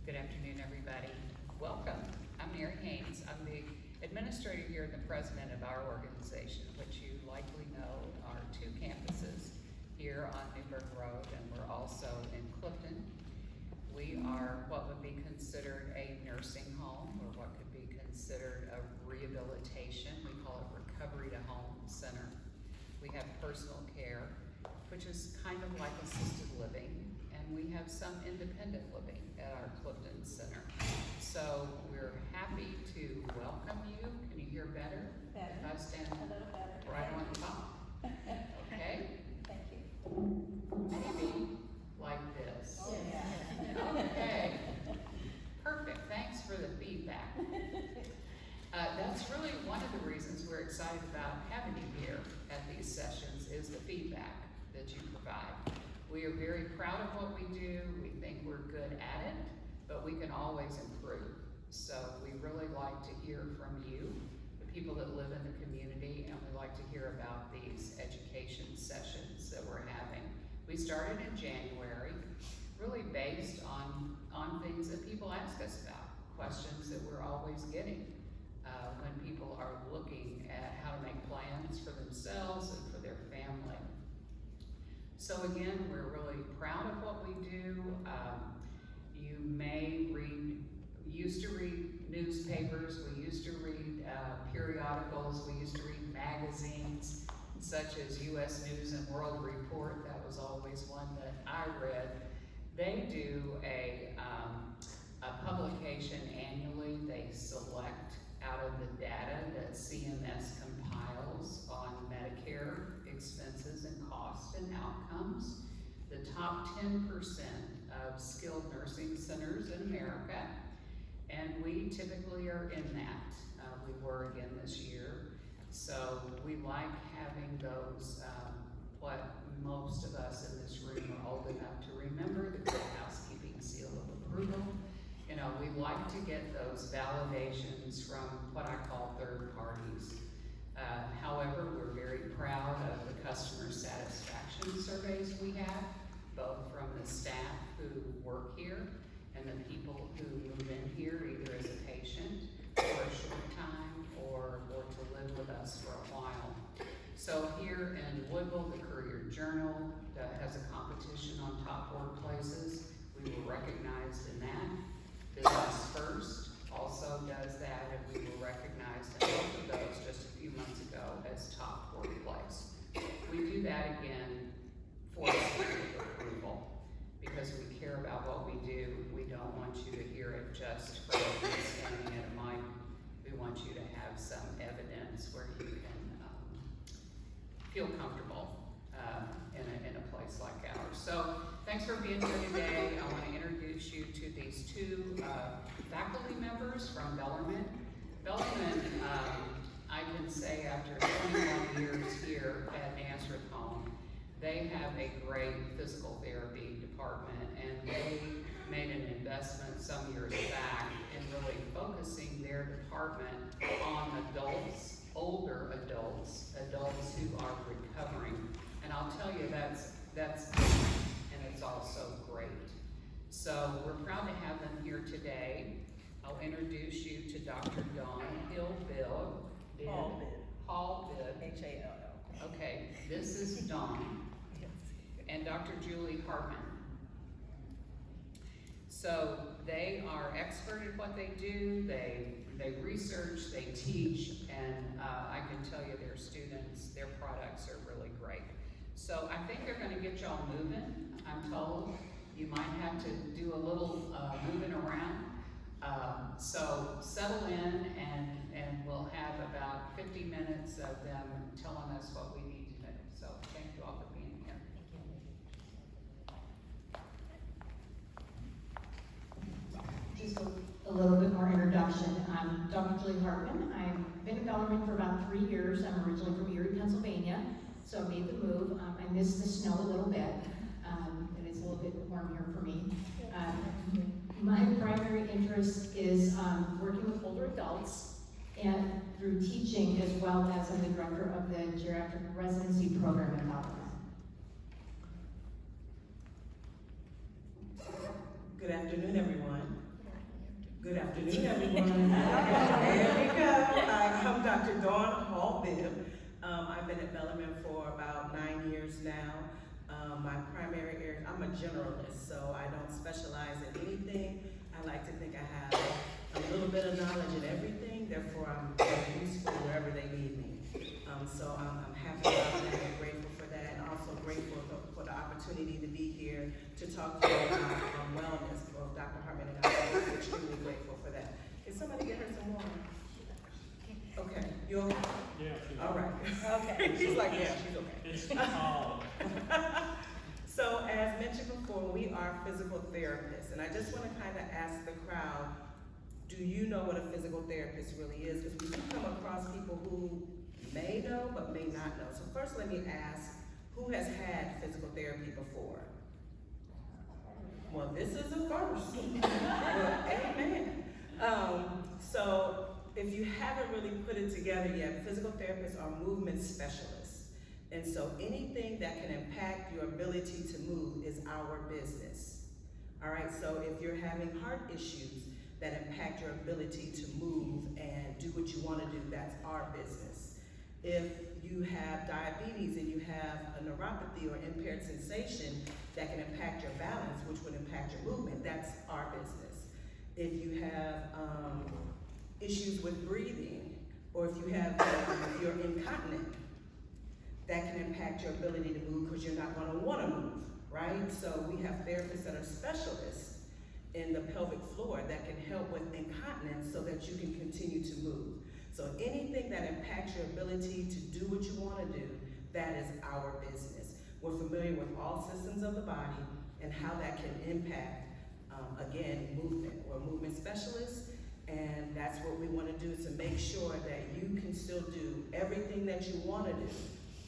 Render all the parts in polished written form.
Good afternoon, everybody. Welcome. I'm Mary Haynes. I'm the administrator here and the president of our organization, which you likely know are two campuses here on Newburgh Road, and we're also in Clifton. We are what would be considered a nursing home, or what could be considered a rehabilitation. We call it recovery to home center. We have personal care, which is kind of like assisted living, and we have some independent living at our Clifton Center. So we're happy to welcome you. Can you hear better? Better. If I stand A little better. right on top. Okay? Thank you. Maybe like this. Oh, yeah. Okay. Perfect. Thanks for the feedback. That's really one of the reasons we're excited about having you here at these sessions is the feedback that you provide. We are very proud of what we do. We think we're good at it, but we can always improve. So we really like to hear from you, the people that live in the community, and we like to hear about these education sessions that we're having. We started in January, really based on things that people ask us about, questions that we're always getting when people are looking at how to make plans for themselves and for their family. So again, we're really proud of what we do. You may used to read newspapers, we used to read periodicals, we used to read magazines such as U.S. News and World Report. That was always one that I read. They do a publication annually. They select out of the data that CMS compiles on Medicare expenses and costs and outcomes, the top 10% of skilled nursing centers in America, and we typically are in that. We were again this year. So we like having those, what most of us in this room are old enough to remember, the Good Housekeeping Seal of Approval. You know, we like to get those validations from what I call third parties. However, we're very proud of the customer satisfaction surveys we have, both from the staff who work here and the people who move in here either as a patient for a short time or to live with us for a while. So here in Woodville, the Courier-Journal has a competition on top workplaces. We were recognized in that. Business First also does that, and we were recognized in both of those just a few months ago as top workplace. We do that again for approval because we care about what we do. We don't want you to hear it just from standing at a mic. We want you to have some evidence where you can feel comfortable in a place like ours. So thanks for being here today. I want to introduce you to these two faculty members from Bellarmine. Bellarmine, I can say after 21 years here at Nazareth Home, they have a great physical therapy department, and they made an investment some years back in really focusing their department on adults, older adults who are recovering. And I'll tell you, that's different, and it's also great. So we're proud to have them here today. I'll introduce you to Dr. Dawn Hall-Bibb. Hall-Bibb. H-A-L-L. Okay, this is Dawn. And Dr. Julie Hartmann. So they are expert at what they do. They research, they teach, and I can tell you their students, their products are really great. So I think they're going to get y'all moving. I'm told you might have to do a little moving around. So settle in, and we'll have about 50 minutes of them telling us what we need to know. So thank you all for being here. Just a little bit more introduction. I'm Dr. Julie Hartmann. I've been in Bellarmine for about 3 years. I'm originally from Erie, Pennsylvania, so I made the move. I missed the snow a little bit, and it's a little bit warm here for me. My primary interest is working with older adults and through teaching, as well as I'm the director of the geriatric residency program in Bellarmine. Good afternoon, everyone. Good afternoon, everyone. There we go. I'm Dr. Dawn Hall-Bibb. I've been at Bellarmine for about 9 years now. My primary area, I'm a generalist, so I don't specialize in anything. I like to think I have a little bit of knowledge in everything, therefore I'm useful wherever they need me. So I'm happy about that and grateful for that, and also grateful for the opportunity to be here to talk to you about wellness. Both Dr. Hartmann and I are extremely grateful for that. Can somebody get her some water? Okay, you okay? Yeah. All right. Okay. She's like, yeah, she's okay. It's all. So as mentioned before, we are physical therapists, and I just want to kind of ask the crowd, do you know what a physical therapist really is? Because we do come across people who may know but may not know. So first let me ask, who has had physical therapy before? Well, this is a first. Well, amen. So if you haven't really put it together yet, physical therapists are movement specialists. And so anything that can impact your ability to move is our business. All right, so if you're having heart issues that impact your ability to move and do what you want to do, that's our business. If you have diabetes and you have a neuropathy or impaired sensation that can impact your balance, which would impact your movement, that's our business. If you have issues with breathing, or if you have, if you're incontinent, that can impact your ability to move because you're not going to want to move, right? So we have therapists that are specialists in the pelvic floor that can help with incontinence so that you can continue to move. So anything that impacts your ability to do what you want to do, that is our business. We're familiar with all systems of the body and how that can impact, again, movement. We're movement specialists, and that's what we want to do, is to make sure that you can still do everything that you want to do.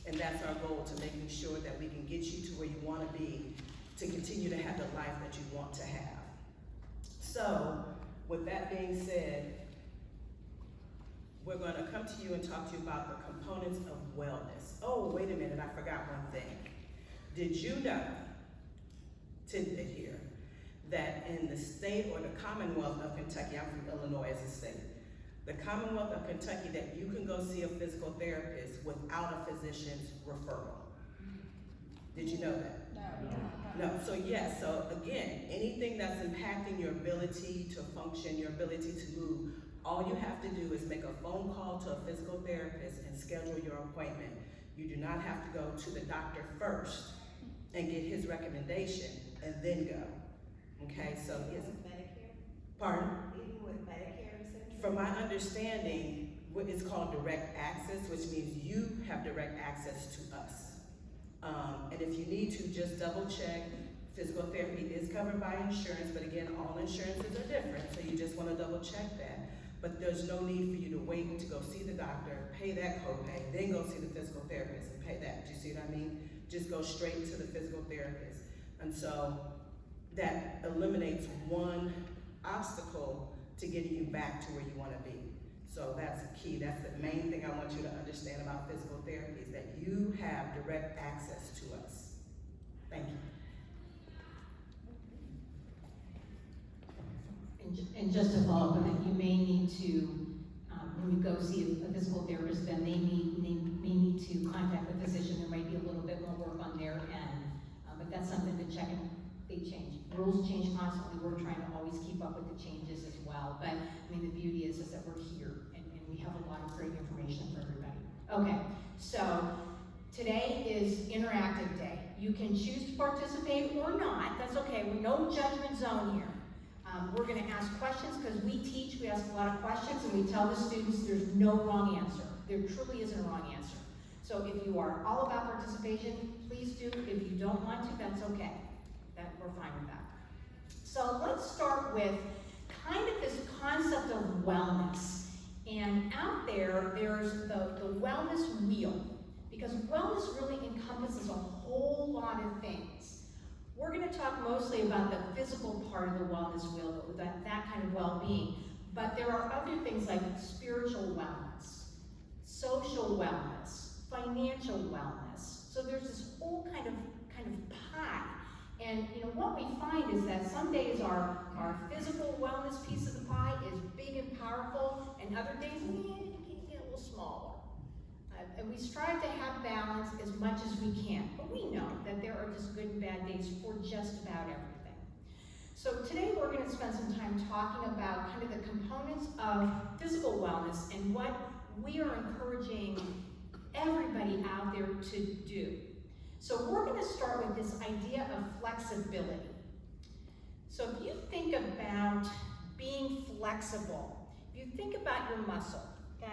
And that's our goal, to making sure that we can get you to where you want to be, to continue to have the life that you want to have. So, with that being said, we're going to come to you and talk to you about the components of wellness. Oh, wait a minute, I forgot one thing. Did you know, tidbit here, that in the state or the Commonwealth of Kentucky, I'm from Illinois as a state, the Commonwealth of Kentucky, that you can go see a physical therapist without a physician's referral? Did you know that? No, so yes, so again, anything that's impacting your ability to function, your ability to move, all you have to do is make a phone call to a physical therapist and schedule your appointment. You do not have to go to the doctor first and get his recommendation and then go. Okay, so yes. Medicare? Pardon? Even with Medicare, essentially? From my understanding, what is called direct access, which means you have direct access to us. And if you need to, just double check. Physical therapy is covered by insurance, but again, all insurances are different, so you just want to double check that. But there's no need for you to wait to go see the doctor, pay that copay, then go see the physical therapist and pay that. Do you see what I mean? Just go straight to the physical therapist. And so that eliminates one obstacle to getting you back to where you want to be. So that's key. That's the main thing I want you to understand about physical therapy, is that you have direct access to us. Thank you. And just to follow up on that, you may need to, when you go see a physical therapist, then they may need to contact the physician. There might be a little bit more work on their end, but that's something to check, and they change. Rules change constantly. We're trying to always keep up with the changes as well. But I mean, the beauty is that we're here, and we have a lot of great information for everybody. Okay, so today is interactive day. You can choose to participate or not. That's okay. We're no judgment zone here. We're going to ask questions because we teach. We ask a lot of questions, and we tell the students there's no wrong answer. There truly isn't a wrong answer. So if you are all about participation, please do. If you don't want to, that's okay. We're fine with that. So let's start with kind of this concept of wellness. And out there, there's the wellness wheel, because wellness really encompasses a whole lot of things. We're going to talk mostly about the physical part of the wellness wheel, that kind of well-being. But there are other things like spiritual wellness, social wellness, financial wellness. So there's this whole kind of pie. And what we find is that some days our physical wellness piece of the pie is big and powerful, and other days it can get a little smaller. And we strive to have balance as much as we can, but we know that there are just good and bad days for just about everything. So today we're going to spend some time talking about kind of the components of physical wellness and what we are encouraging everybody out there to do. So we're going to start with this idea of flexibility. So if you think about being flexible, if you think about your muscle, okay?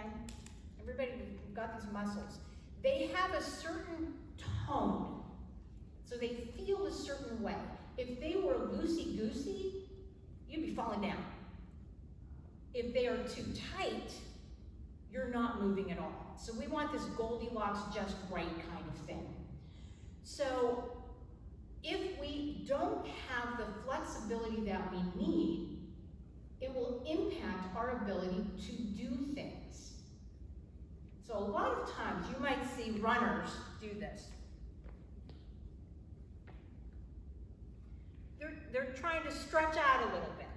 Everybody, we've got these muscles. They have a certain tone, so they feel a certain way. If they were loosey-goosey, you'd be falling down. If they are too tight, you're not moving at all. So we want this Goldilocks just right kind of thing. So if we don't have the flexibility that we need, it will impact our ability to do things. So a lot of times you might see runners do this. They're trying to stretch out a little bit.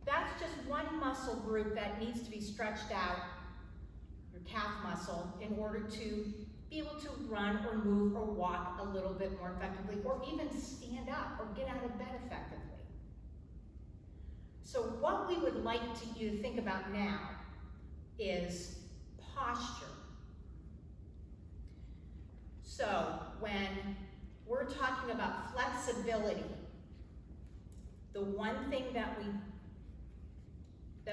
That's just one muscle group that needs to be stretched out, your calf muscle, in order to be able to run or move or walk a little bit more effectively, or even stand up or get out of bed effectively. So what we would like you to think about now is posture. So when we're talking about flexibility, the one thing that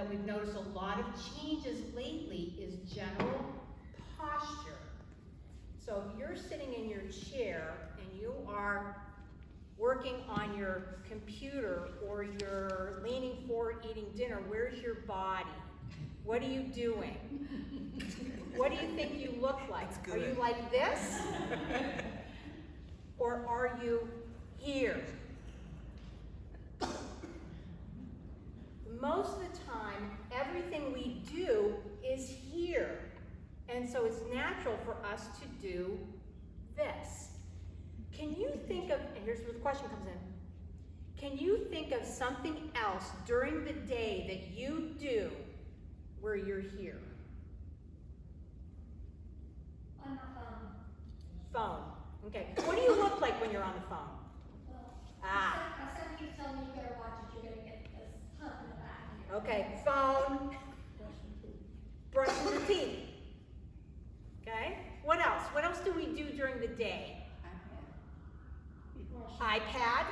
we've noticed a lot of changes lately is general posture. So if you're sitting in your chair and you are working on your computer or you're leaning forward eating dinner, where's your body? What are you doing? What do you think you look like? Are you like this? Or are you here? Most of the time, everything we do is here. And so it's natural for us to do this. Can you think of, and here's where the question comes in, can you think of something else during the day that you do where you're here? On the phone. Phone. Okay. What do you look like when you're on the phone? Well, somebody told me you better watch it, you're gonna get this hump in the back here. Okay. Phone. Brushing the teeth. Okay. What else? What else do we do during the day? iPad.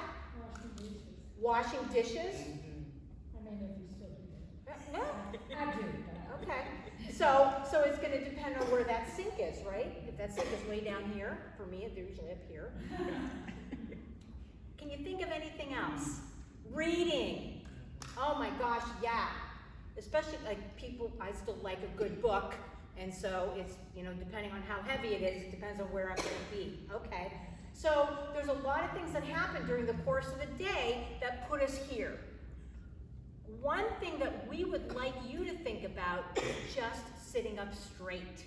Washing dishes. I mean, if you still do that. No. I do. Okay. So it's going to depend on where that sink is, right? If that sink is way down here, for me, it's usually up here. Can you think of anything else? Reading. Oh my gosh, yeah. Especially like people, I still like a good book, and so it's, depending on how heavy it is, it depends on where I'm going to be. Okay. So there's a lot of things that happen during the course of the day that put us here. One thing that we would like you to think about is just sitting up straight,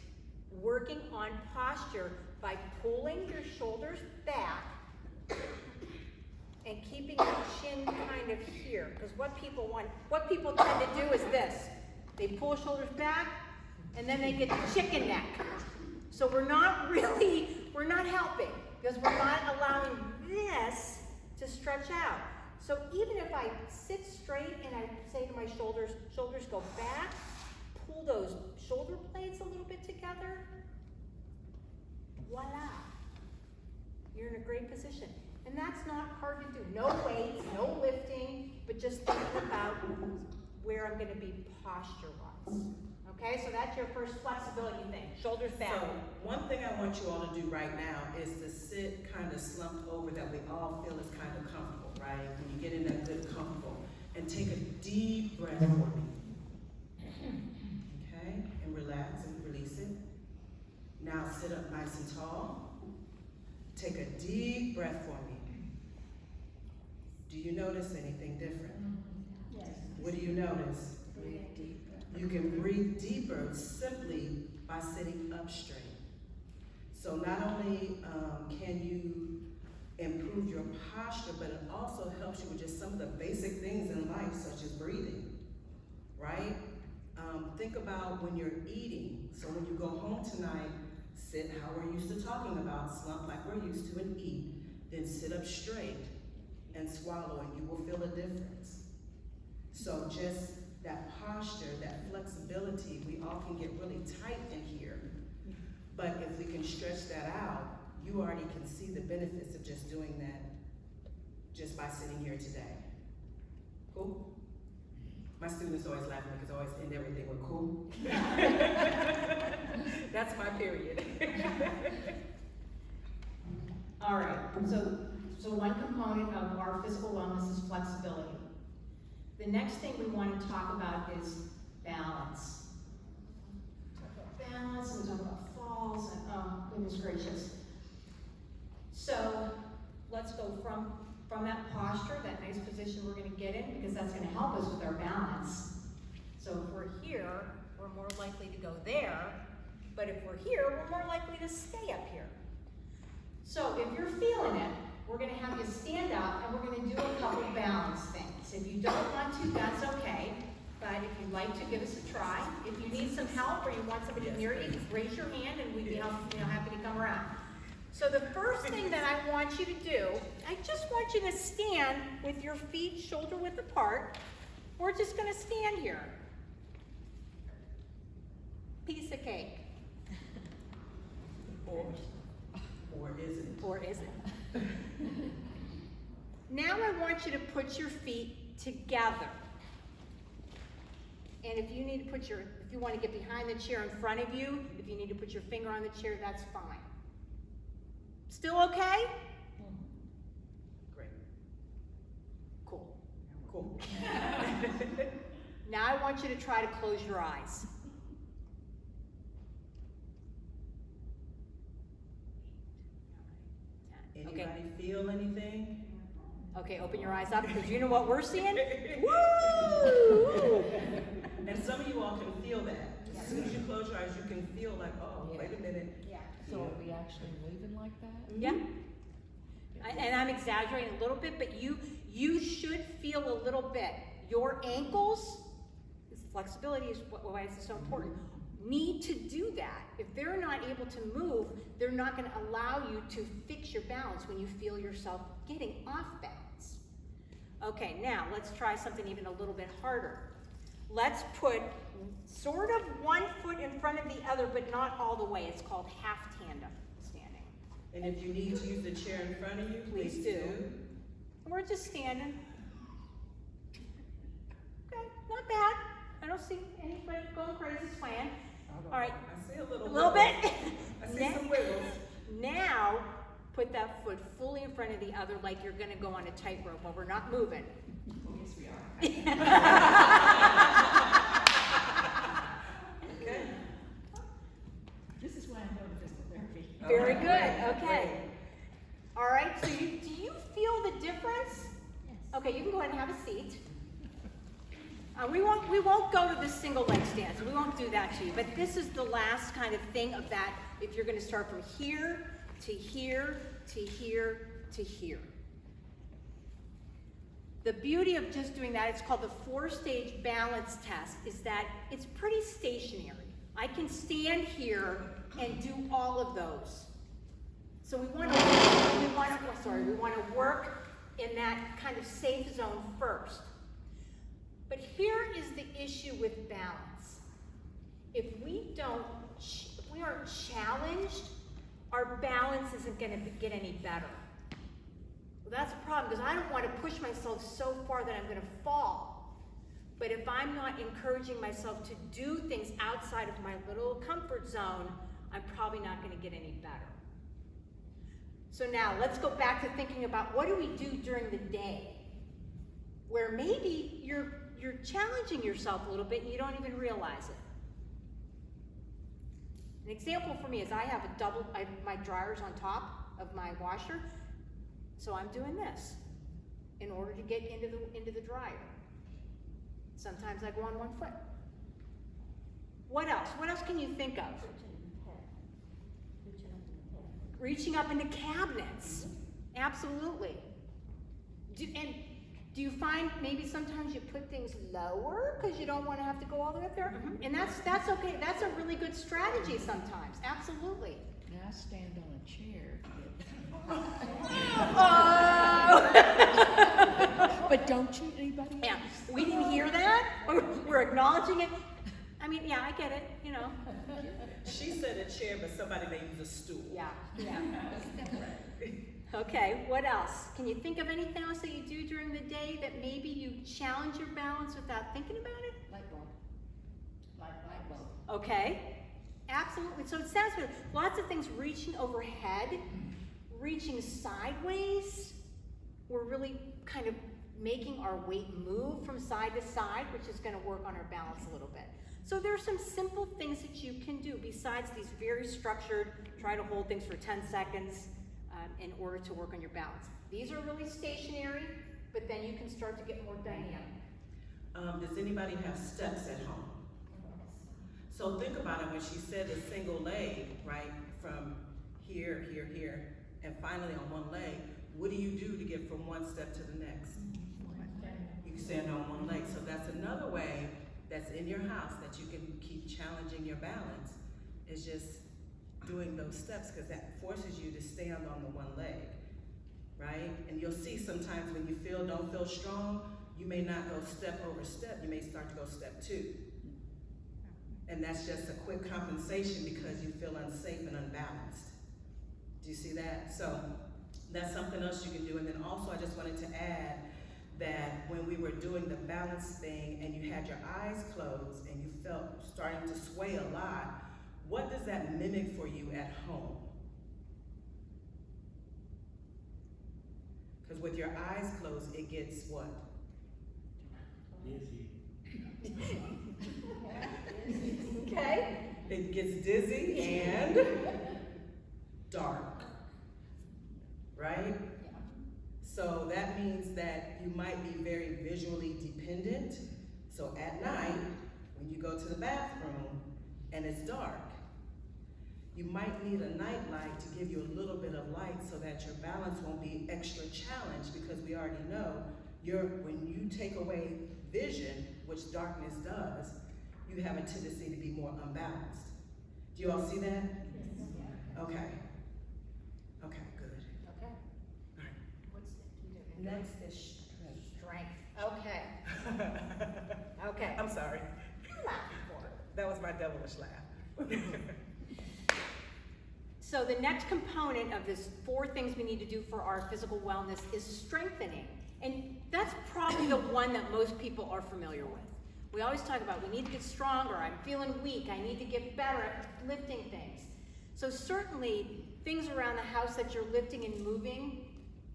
working on posture by pulling your shoulders back and keeping your chin kind of here. Because what people tend to do is this. They pull shoulders back and then they get the chicken neck. So we're not helping because we're not allowing this to stretch out. So even if I sit straight and I say to my shoulders go back, pull those shoulder blades a little bit together, voila, you're in a great position. And that's not hard to do. No weights, no lifting, but just thinking about where I'm gonna be posture-wise. Okay, so that's your first flexibility thing, shoulders back. So one thing I want you all to do right now is to sit kind of slumped over that we all feel is kind of comfortable, right? When you get in that good comfortable, and take a deep breath for me. Okay, and relax and release it. Now sit up nice and tall. Take a deep breath for me. Do you notice anything different? Yes. What do you notice? Breathe deeper. You can breathe deeper simply by sitting up straight. So not only can you improve your posture, but it also helps you with just some of the basic things in life, such as breathing, right? Think about when you're eating. So when you go home tonight, sit how we're used to talking about, slump like we're used to, and eat. Then sit up straight and swallow, and you will feel a difference. So just that posture, that flexibility, we all can get really tight in here. But if we can stretch that out, you already can see the benefits of just doing that just by sitting here today. Cool? My students always laugh because I always end everything with cool. That's my period. All right, so one component of our physical wellness is flexibility. The next thing we want to talk about is balance. Balance, and we talk about falls, and oh, goodness gracious. So let's go from that posture, that nice position we're going to get in, because that's going to help us with our balance. So if we're here, we're more likely to go there, but if we're here, we're more likely to stay up here. So if you're feeling it, we're going to have you stand up, and we're going to do a couple balance things. If you don't want to, that's okay, but if you'd like to, give us a try. If you need some help, or you want somebody near you, raise your hand, and we'd be happy to come around. So the first thing that I want you to do, I just want you to stand with your feet shoulder width apart. We're just going to stand here. Piece of cake. Or isn't it? Or isn't it? Now I want you to put your feet together. And if you need to if you want to get behind the chair in front of you, if you need to put your finger on the chair, that's fine. Still okay? Great. Cool. Cool. Now I want you to try to close your eyes. Anybody feel anything? Okay, open your eyes up, because you know what we're seeing? Woo! And some of you all can feel that. As soon as you close your eyes, you can feel like, oh, wait a minute. Yeah. So are we actually moving like that? Yeah. And I'm exaggerating a little bit, but you should feel a little bit. Your ankles, flexibility is why it's so important, need to do that. If they're not able to move, they're not going to allow you to fix your balance when you feel yourself getting off balance. Okay, now let's try something even a little bit harder. Let's put sort of one foot in front of the other, but not all the way. It's called half tandem standing. And if you need to use the chair in front of you, Please do. We're just standing. Okay, not bad. I don't see anybody going crazy swaying. All right, I see a little bit. I see some wiggles. Now, put that foot fully in front of the other like you're going to go on a tightrope while we're not moving. Yes, we are. Okay. This is why I'm doing physical therapy. Very Okay, good, great, okay. All right, so do you feel the difference? Yes. Okay, you can go ahead and have a seat. We won't go to the single leg stance. We won't do that to you. But this is the last kind of thing of that. If you're going to start from here to here to here to here. The beauty of just doing that, it's called the 4-stage balance test, is that it's pretty stationary. I can stand here and do all of those. So we want to work in that kind of safe zone first. But here is the issue with balance. If we aren't challenged, our balance isn't going to get any better. Well, that's a problem, because I don't want to push myself so far that I'm going to fall. But if I'm not encouraging myself to do things outside of my little comfort zone, I'm probably not going to get any better. So now let's go back to thinking about what do we do during the day, where maybe you're challenging yourself a little bit and you don't even realize it. An example for me is I have my dryer's on top of my washer, so I'm doing this in order to get into the dryer. Sometimes I go on one foot. What else? What else can you think of? Reaching up in the head. Reaching up in the head. Reaching up into cabinets. Absolutely. Do you find maybe sometimes you put things lower because you don't want to have to go all the way up there? And that's okay. That's a really good strategy sometimes. Absolutely. Now I stand on a chair. But don't shoot anybody else. Yeah, we didn't hear that. We're acknowledging it. I mean, yeah, I get it, you know. She said a chair, but somebody may use a stool. Yeah. Okay, what else? Can you think of anything else that you do during the day that maybe you challenge your balance without thinking about it? Light bulb. Light bulb. Okay, absolutely. So it sounds good. Lots of things, reaching overhead, reaching sideways. We're really kind of making our weight move from side to side, which is going to work on our balance a little bit. So there are some simple things that you can do besides these very structured, try to hold things for 10 seconds in order to work on your balance. These are really stationary, but then you can start to get more dynamic. Does anybody have steps at home? So think about it when she said a single leg, right? From here, and finally on one leg. What do you do to get from one step to the next? You can stand on one leg. So that's another way that's in your house that you can keep challenging your balance, is just doing those steps, because that forces you to stand on the one leg, right? And you'll see sometimes when you don't feel strong, you may not go step over step, you may start to go step 2. And that's just a quick compensation because you feel unsafe and unbalanced. Do you see that? So that's something else you can do. And then also I just wanted to add that when we were doing the balance thing and you had your eyes closed and you felt starting to sway a lot, what does that mimic for you at home? Because with your eyes closed, it gets what? Dizzy. Okay? It gets dizzy and dark, right? So that means that you might be very visually dependent. So at night, when you go to the bathroom and it's dark, you might need a night light to give you a little bit of light so that your balance won't be extra challenged, because we already know when you take away vision, which darkness does, you have a tendency to be more unbalanced. Do you all see that? Okay. Okay, good. Okay. All right. Next is strength. Okay. Okay. I'm sorry. That was my devilish laugh. So the next component of this 4 things we need to do for our physical wellness is strengthening. And that's probably the one that most people are familiar with. We always talk about, we need to get stronger, I'm feeling weak, I need to get better at lifting things. So certainly, things around the house that you're lifting and moving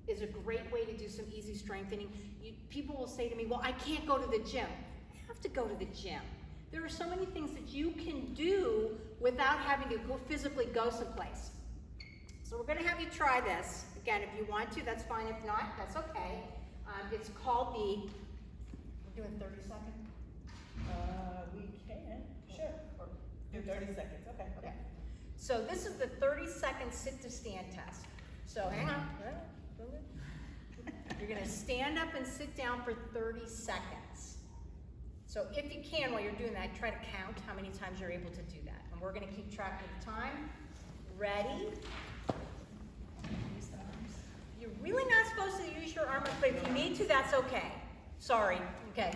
is a great way to do some easy strengthening. People will say to me, well, I can't go to the gym. You have to go to the gym. There are so many things that you can do without having to physically go someplace. So we're going to have you try this. Again, if you want to, that's fine. If not, that's okay. It's called we're doing 30 seconds? We can, sure. Do 30 seconds, okay. Okay. So this is the 30-second sit to stand test. So hang on. You're going to stand up and sit down for 30 seconds. So if you can, while you're doing that, try to count how many times you're able to do that. And we're going to keep track of the time. Ready? You're really not supposed to use your arm, but if you need to, that's okay. Sorry. Okay.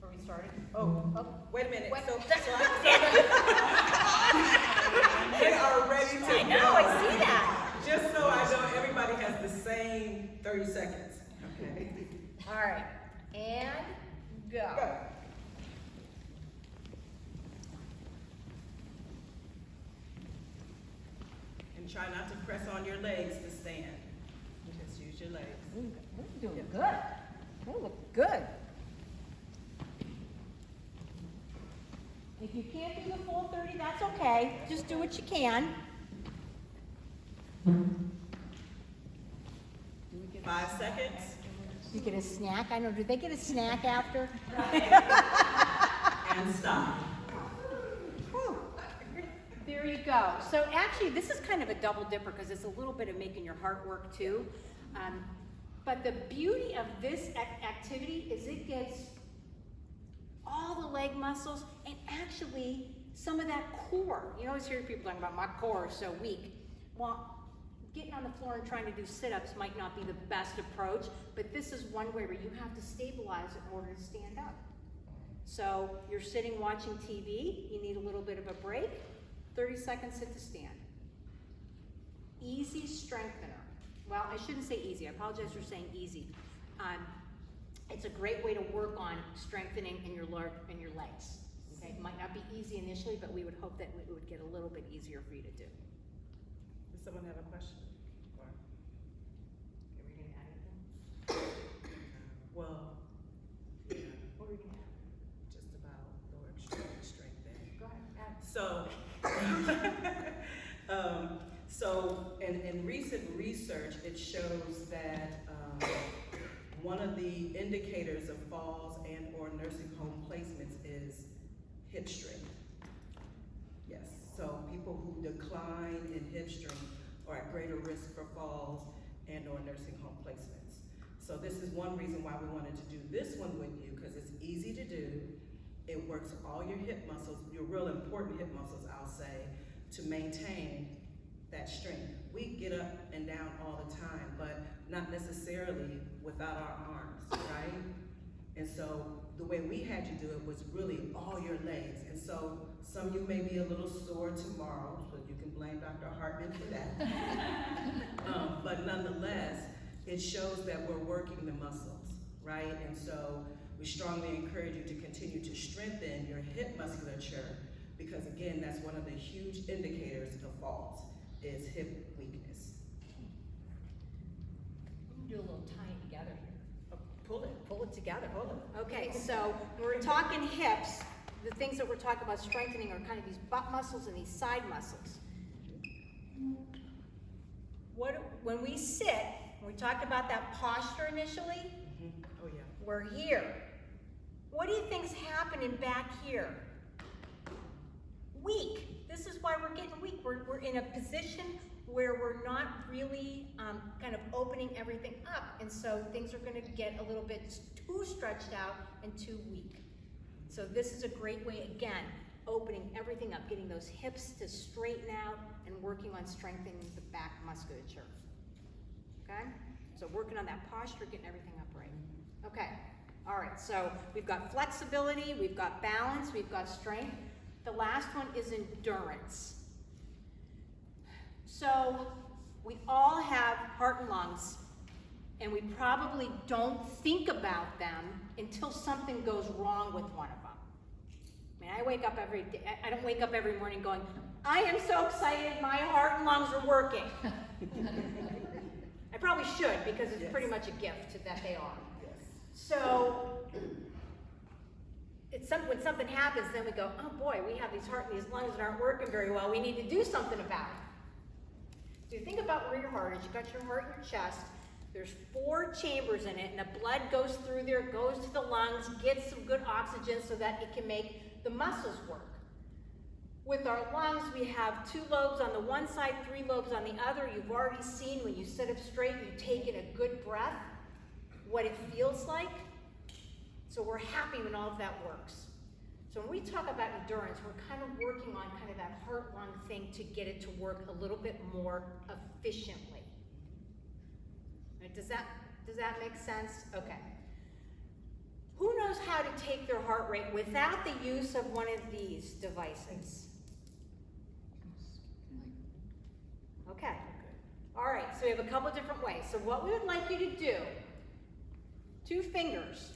Are we started? Oh, wait a minute. What? So they are ready to I know, I see that. Just so I know everybody has the same 30 seconds. Okay. All right. And go. Go. And try not to press on your legs to stand. Just use your legs. We're doing good. We look good. If you can't do the full 30, that's okay. Just do what you can. 5 seconds. You get a snack. I know. Do they get a snack after? And stop. There There you go. So actually, this is kind of a double dipper because it's a little bit of making your heart work too. But the beauty of this activity is it gets all the leg muscles and actually some of that core. You always hear people talking about my core is so weak. Well, getting on the floor and trying to do sit-ups might not be the best approach, but this is one way where you have to stabilize in order to stand up. So you're sitting watching TV, you need a little bit of a break, 30 seconds sit to stand. Easy strengthener. Well, I shouldn't say easy, I apologize for saying easy. It's a great way to work on strengthening in your legs. Okay? It might not be easy initially, but we would hope that it would get a little bit easier for you to do. Does someone have a question? Or, Are we gonna add anything? well, yeah, What are we gonna just about lower extremity strength then. add? Go ahead, add. So in recent research, it shows that one of the indicators of falls and or nursing home placements is hip strength. Yes, so people who decline in hip strength are at greater risk for falls and or nursing home placements. So this is one reason why we wanted to do this one with you, because it's easy to do. It works all your hip muscles, your real important hip muscles, I'll say, to maintain that strength. We get up and down all the time, but not necessarily without our arms, right? And so the way we had you do it was really all your legs. And so some of you may be a little sore tomorrow, so you can blame Dr. Hartmann for that. But nonetheless, it shows that we're working the muscles, right? And so we strongly encourage you to continue to strengthen your hip musculature, because again, that's one of the huge indicators of falls, is hip weakness. Do a little tying together here. Pull it. Pull it together. Pull it. Okay, so when we're talking hips, the things that we're talking about strengthening are kind of these butt muscles and these side muscles. When we sit, when we talked about that posture initially, Oh yeah. we're here. What do you think's happening back here? Weak. This is why we're getting weak. We're in a position where we're not really kind of opening everything up, and so things are going to get a little bit too stretched out and too weak. So this is a great way, again, opening everything up, getting those hips to straighten out and working on strengthening the back musculature. Okay? So working on that posture, getting everything up right. Okay. All right, so we've got flexibility, we've got balance, we've got strength. The last one is endurance. So we all have heart and lungs, and we probably don't think about them until something goes wrong with one of them. I mean, I wake up every day, I don't wake up every morning going, I am so excited, my heart and lungs are working. I probably should, because it's pretty much a gift that they are. So when something happens, then we go, oh boy, we have these heart and these lungs that aren't working very well. We need to do something about it. So you think about where your heart is. You've got your heart in your chest. There's 4 chambers in it, and the blood goes through there, goes to the lungs, gets some good oxygen so that it can make the muscles work. With our lungs, we have 2 lobes on the one side, 3 lobes on the other. You've already seen when you sit up straight, you take in a good breath, what it feels like. So we're happy when all of that works. So when we talk about endurance, we're kind of working on kind of that heart-lung thing to get it to work a little bit more efficiently. Right, does that make sense? Okay. Who knows how to take their heart rate without the use of one of these devices? Okay. All right, so we have a couple different ways. So what we would like you to do, 2 fingers.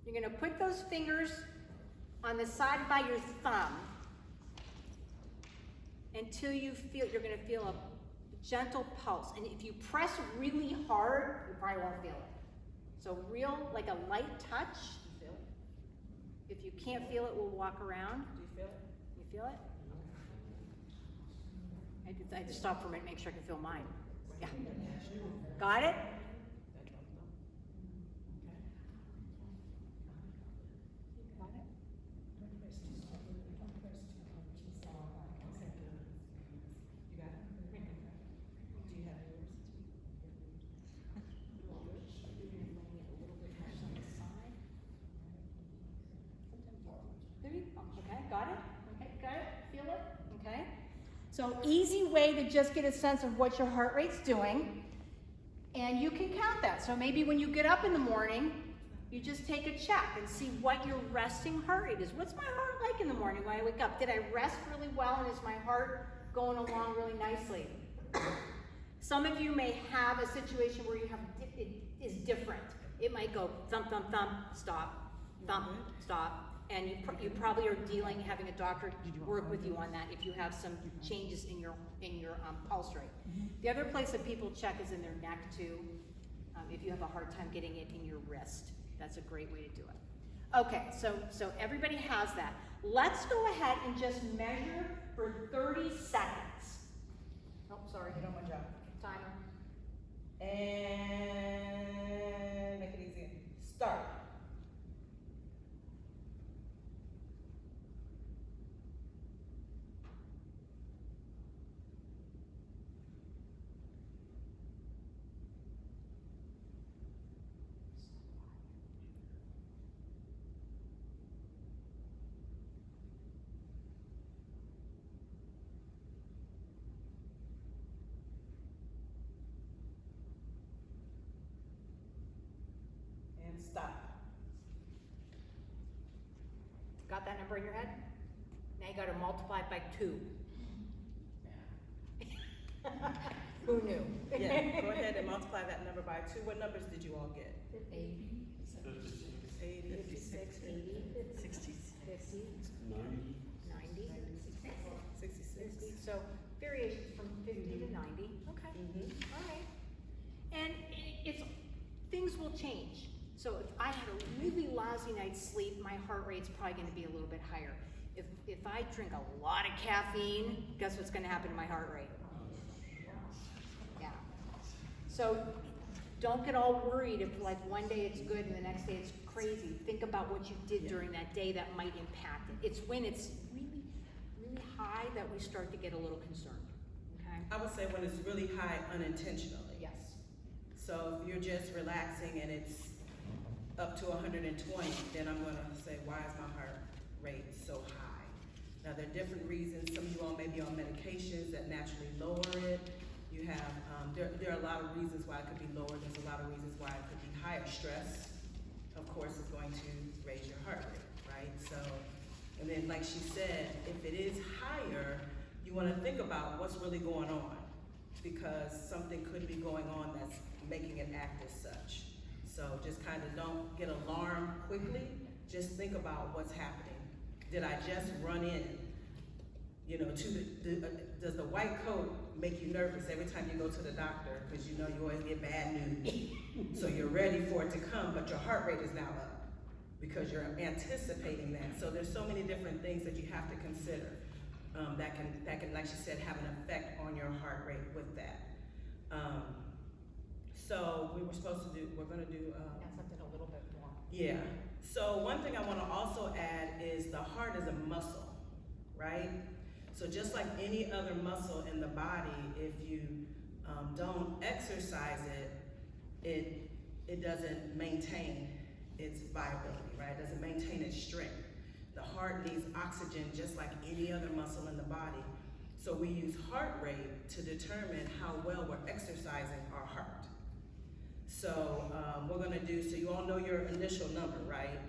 You're gonna put those fingers on the side by your thumb until you're gonna feel a gentle pulse. And if you press really hard, you probably won't feel it. So like a light touch. You feel it? If you can't feel it, we'll walk around. Do you feel it? You feel it? I had to stop for a minute, make sure I can feel mine. Yeah. Got it? So easy way to just get a sense of what your heart rate's doing, and you can count that. So maybe when you get up in the morning, you just take a check and see what your resting heart rate is. What's my heart like in the morning when I wake up? Did I rest really well, and is my heart going along really nicely? Some of you may have a situation where you have, it is different. It might go thump, thump, thump, stop, thump, stop. And you probably are having a doctor work with you on that if you have some changes in your pulse rate. The other place that people check is in their neck too. If you have a hard time getting it in your wrist, that's a great way to do it. Okay, so everybody has that. Let's go ahead and just measure for 30 seconds. Oh, sorry, Get on my job. timer. And make it easy. Start. And stop. Got that number in your head? Now you gotta multiply it by 2. Who knew? Yeah, go ahead and multiply that number by 2. What numbers did you all get? 80, 80, 56, 80, 60, 50, 90, 66. So variations from 50 to 90. Okay. All right. And it's things will change. So if I had a really lousy night's sleep, my heart rate's probably going to be a little bit higher. If I drink a lot of caffeine, guess what's going to happen to my heart rate? Yeah. So don't get all worried if like one day it's good and the next day it's crazy. Think about what you did during that day that might impact it. It's when it's really, really high that we start to get a little concerned. Okay? I would say when it's really high unintentionally. Yes. So if you're just relaxing and it's up to 120, then I'm gonna say, why is my heart rate so high? Now there are different reasons. Some of you all may be on medications that naturally lower it. You have, there are a lot of reasons why it could be lower. There's a lot of reasons why it could be higher. Stress, of course, is going to raise your heart rate, right? So, and then like she said, if it is higher, you wanna think about what's really going on, because something could be going on that's making it act as such. So just kind of don't get alarmed quickly. Just think about what's happening. Did I just run in, you know, to does the white coat make you nervous every time you go to the doctor? Because you know you always get bad news. So you're ready for it to come, but your heart rate is now up because you're anticipating that. So there's so many different things that you have to consider that can, like she said, have an effect on your heart rate with that. So we're gonna do Something a little bit more. yeah. So one thing I want to also add is the heart is a muscle, right? So just like any other muscle in the body, if you don't exercise it, it doesn't maintain its viability, right? It doesn't maintain its strength. The heart needs oxygen just like any other muscle in the body. So we use heart rate to determine how well we're exercising our heart. So we're gonna do, so you all know your initial number, right?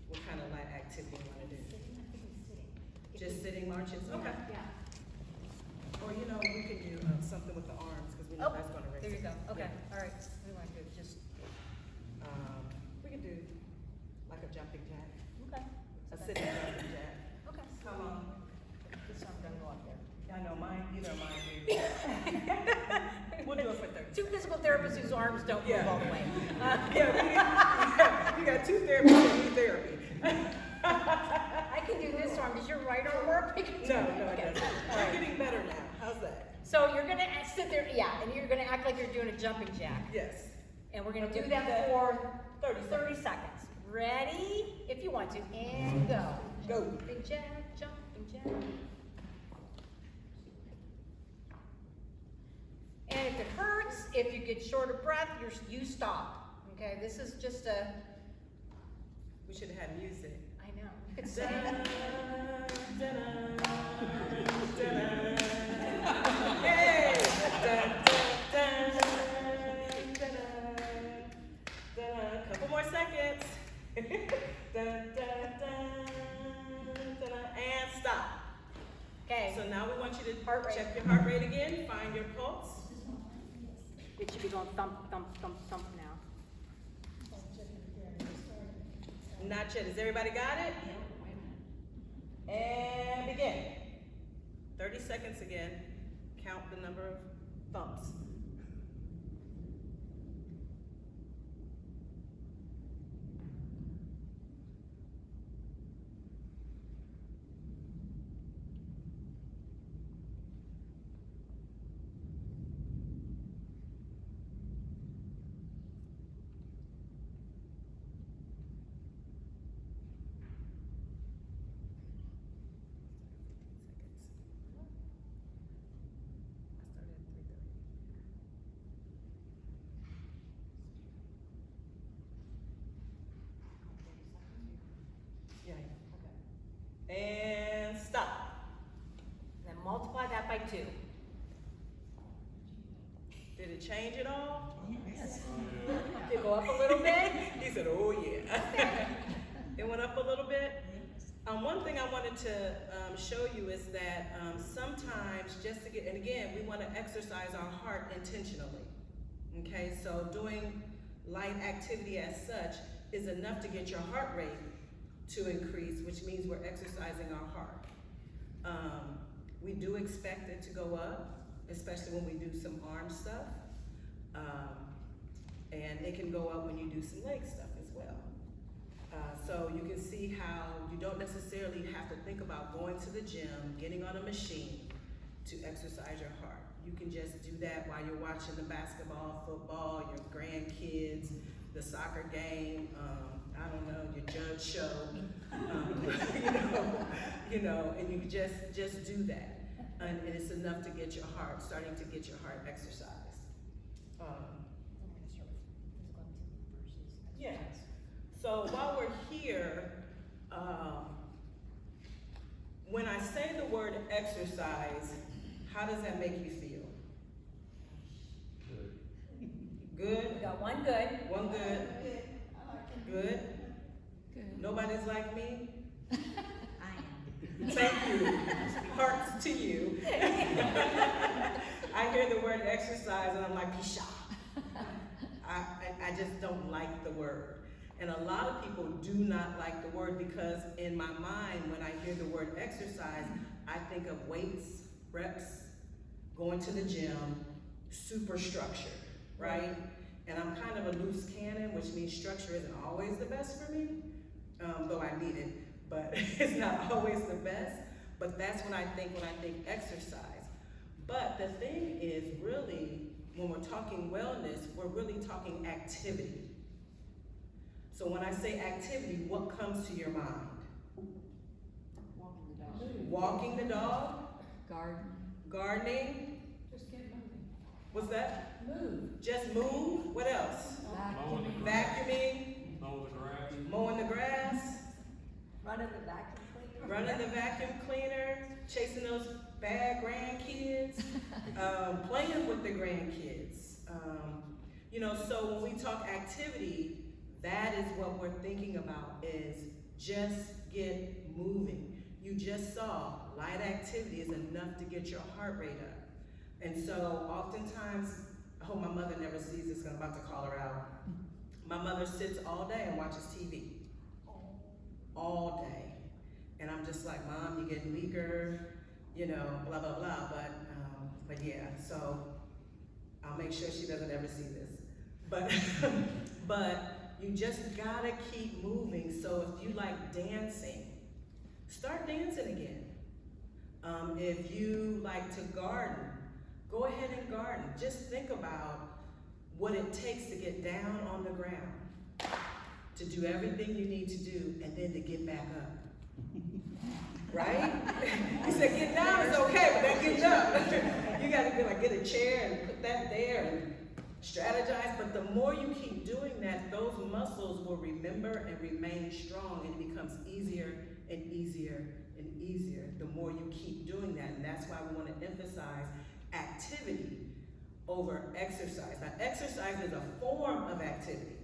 What kind of light activity you wanna do? Just sitting marches? Okay. Yeah. Or you know, we could do something with the arms, because we know that's gonna raise There you it. go. Okay. Yeah. All right. We want to do just We could do like a jumping jack, okay. a sitting jumping jack. Okay. Come on. This arm doesn't go up there. I know mine, either of mine do. We'll do it for 30. 2 physical therapists whose arms don't move Yeah. all the way. You got 2 therapists that need therapy. I can do this arm. Does your right arm work? No, it doesn't. All We're right. getting better now. How's that? So you're gonna sit there, yeah, and you're gonna act like you're doing a jumping jack. Yes. And we're gonna do that for 30 seconds. Ready? If you want to, and go. Go. Jumping jack, jumping jack. And if it hurts, if you get short of breath, you stop. Okay, this is just a, We should have had music. I know, you could sing. Dun, dun, dun, dun. Dun, dun, dun, dun, and stop. Okay, So now we want you to Heart rate. check your heart rate again, find your pulse. it should be going thump, thump, thump, thump now. Not yet. Has everybody got it? And begin. 30 seconds again. Count the number of thumps. And stop. Then multiply that by 2. Did it change at all? Yes. Did it go up a little bit? He said, oh yeah. It went up a little bit. One thing I wanted to show you is that sometimes just to get, and again, we want to exercise our heart intentionally. Okay, so doing light activity as such is enough to get your heart rate to increase, which means we're exercising our heart. We do expect it to go up, especially when we do some arm stuff. And it can go up when you do some leg stuff as well. So you can see how you don't necessarily have to think about going to the gym, getting on a machine to exercise your heart. You can just do that while you're watching the basketball, football, your grandkids, the soccer game, I don't know, your judge show, you know, and you can just do that. And it's enough to get your heart, starting to get your heart exercised. Yeah. So while we're here, when I say the word exercise, how does that make you feel? Good? We got one good. One good. Good? Good. Nobody's like me? I am. Thank you. Hearts to you. I hear the word exercise and I'm like, pisha. I just don't like the word. And a lot of people do not like the word because in my mind, when I hear the word exercise, I think of weights, reps, going to the gym, super structured, right? And I'm kind of a loose cannon, which means structure isn't always the best for me, though I need it, but it's not always the best. But that's when I think exercise. But the thing is really, when we're talking wellness, we're really talking activity. So when I say activity, what comes to your mind? Walking the dog. Walking the dog? Garden. Gardening? Just get moving. What's that? Move. Just move? What else? Vacuuming. Vacuuming? Mowing the grass? Running the vacuum cleaner. Running the vacuum cleaner? Chasing those bad grandkids? Playing with the grandkids? You know, so when we talk activity, that is what we're thinking about, is just get moving. You just saw light activity is enough to get your heart rate up. And so oftentimes, I hope my mother never sees this because I'm about to call her out. My mother sits all day and watches TV. All day. And I'm just like, Mom, you're getting weaker, you know, blah, blah, blah. But yeah, so I'll make sure she doesn't ever see this. But you just gotta keep moving. So if you like dancing, start dancing again. If you like to garden, go ahead and garden. Just think about what it takes to get down on the ground, to do everything you need to do, and then to get back up. Right? You said get down is okay, but then get up. You gotta get a chair and put that there and strategize, but the more you keep doing that, those muscles will remember and remain strong, and it becomes easier and easier and easier the more you keep doing that. And that's why we want to emphasize activity over exercise. Now, exercise is a form of activity,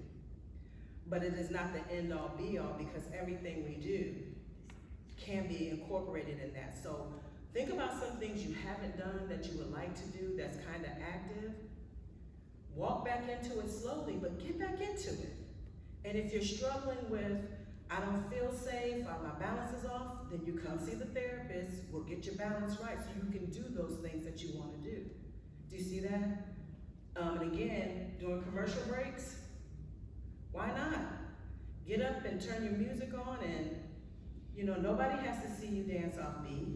but it is not the end all be all, because everything we do can be incorporated in that. So think about some things you haven't done that you would like to do that's kind of active. Walk back into it slowly, but get back into it. And if you're struggling with, I don't feel safe, or my balance is off, then you come see the therapist. We'll get your balance right so you can do those things that you want to do. Do you see that? And again, during commercial breaks, why not? Get up and turn your music on, and nobody has to see you dance off beat,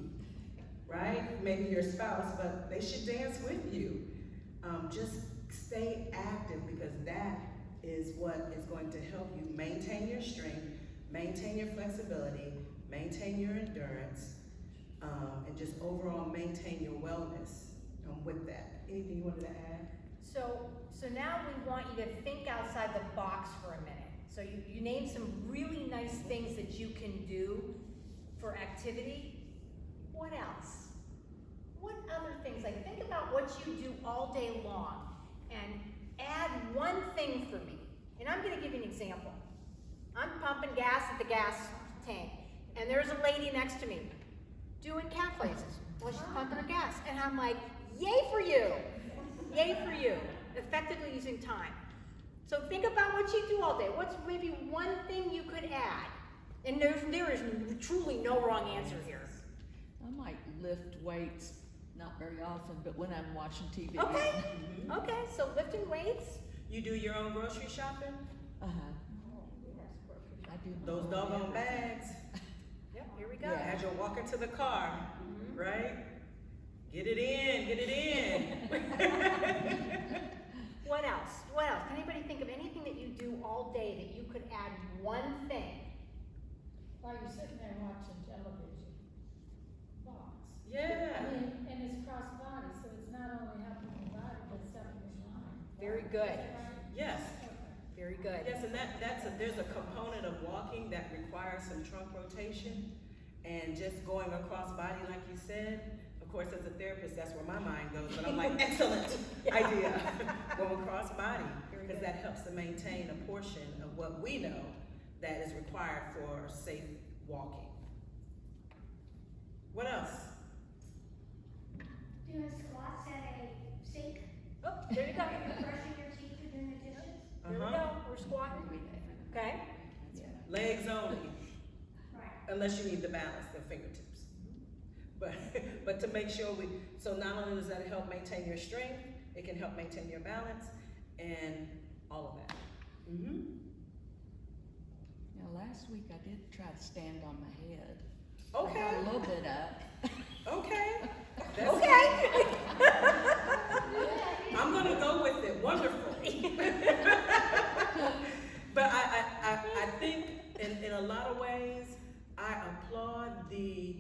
right? Maybe your spouse, but they should dance with you. Just stay active, because that is what is going to help you maintain your strength, maintain your flexibility, maintain your endurance, and just overall maintain your wellness with that. Anything you wanted to add? So now we want you to think outside the box for a minute. So you named some really nice things that you can do for activity. What else? What other things? Like, think about what you do all day long and add one thing for me. And I'm gonna give you an example. I'm pumping gas at the gas tank, and there's a lady next to me doing calf raises while she's pumping her gas. And I'm like, yay for you! Yay for you! Effectively using time. So think about what you do all day. What's maybe one thing you could add? And there is truly no wrong answer here. I might lift weights, not very often, but when I'm watching TV. Okay, okay, so lifting weights. You do your own grocery shopping? I do Those doggone bags. Yep, here we go. Yeah. As you're walking to the car, right? Get it in, get it in. What else? What else? Can anybody think of anything that you do all day that you could add one thing? While you're sitting there watching television, box. Yeah. And it's cross body, so it's not only helping your body, but it's helping your mind. Very good. Yes. Very good. Yes, and there's a component of walking that requires some trunk rotation, and just going across body, like you said. Of course, as a therapist, that's where my mind goes, but I'm like, excellent idea. Going across body, because that helps to maintain a portion of what we know that is required for safe walking. What else? Doing squats at a sink, Oh, there you go. brushing your teeth or doing the dishes. There we go. We're squatting. Okay. Legs only, Right. unless you need to balance the fingertips. But to make sure so not only does that help maintain your strength, it can help maintain your balance and all of that. Now, last week I did try to stand on my head. Okay. I got a little bit up. Okay. Okay. I'm gonna go with it. Wonderful. But I think in a lot of ways, I applaud the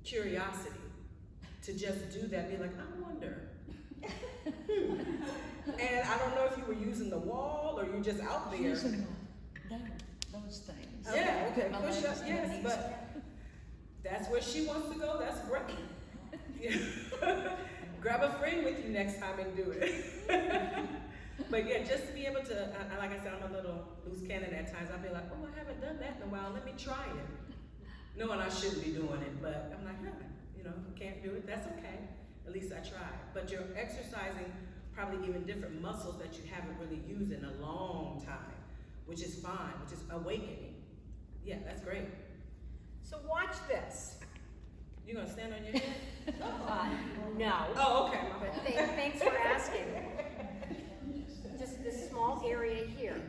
curiosity to just do that. Be like, I wonder. And I don't know if you were using the wall or you're just out there. Using those things. Yeah, okay, My push legs up, and yes, knees. but that's where she wants to go, that's great. Grab a friend with you next time and do it. But yeah, just to be able to, like I said, I'm a little loose cannon at times. I'll be like, oh, I haven't done that in a while, let me try it. Knowing I shouldn't be doing it, but I'm like, can't do it, that's okay. At least I tried. But you're exercising probably even different muscles that you haven't really used in a long time, which is fine, which is awakening. Yeah, that's great. So watch this. You gonna stand on your head? No. Oh, okay. But thanks for asking. Just this small area here.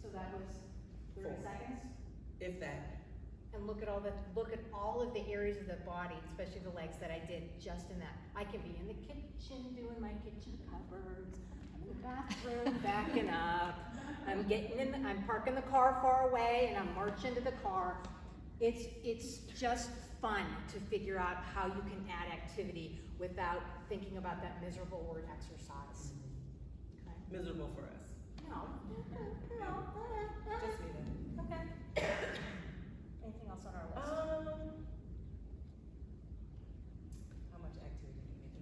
So that was 30 4. seconds? If that. And look at all of the areas of the body, especially the legs, that I did just in that. I can be in the kitchen doing my kitchen cupboards, I'm in the bathroom backing up, I'm parking the car far away and I'm marching to the car. It's just fun to figure out how you can add activity without thinking about that miserable word exercise. Okay? Miserable for us. No, No. Just me then. Okay. Anything else on our list? How much activity do we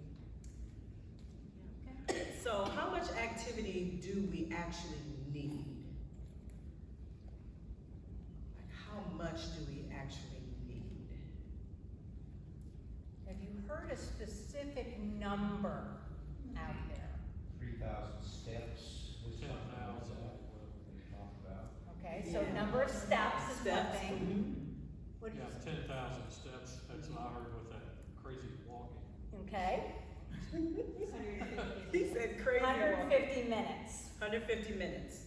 need? Okay. So how much activity do we actually need? Like how much do we actually need? Have you heard a specific number out there? 3,000 steps is something like that, what we talk about. Okay, so Yeah. number of steps is one Steps. thing. What do Yeah, you, 10,000 steps, that's what I heard with that crazy walking. okay, He said crazy. 150 minutes. 150 minutes.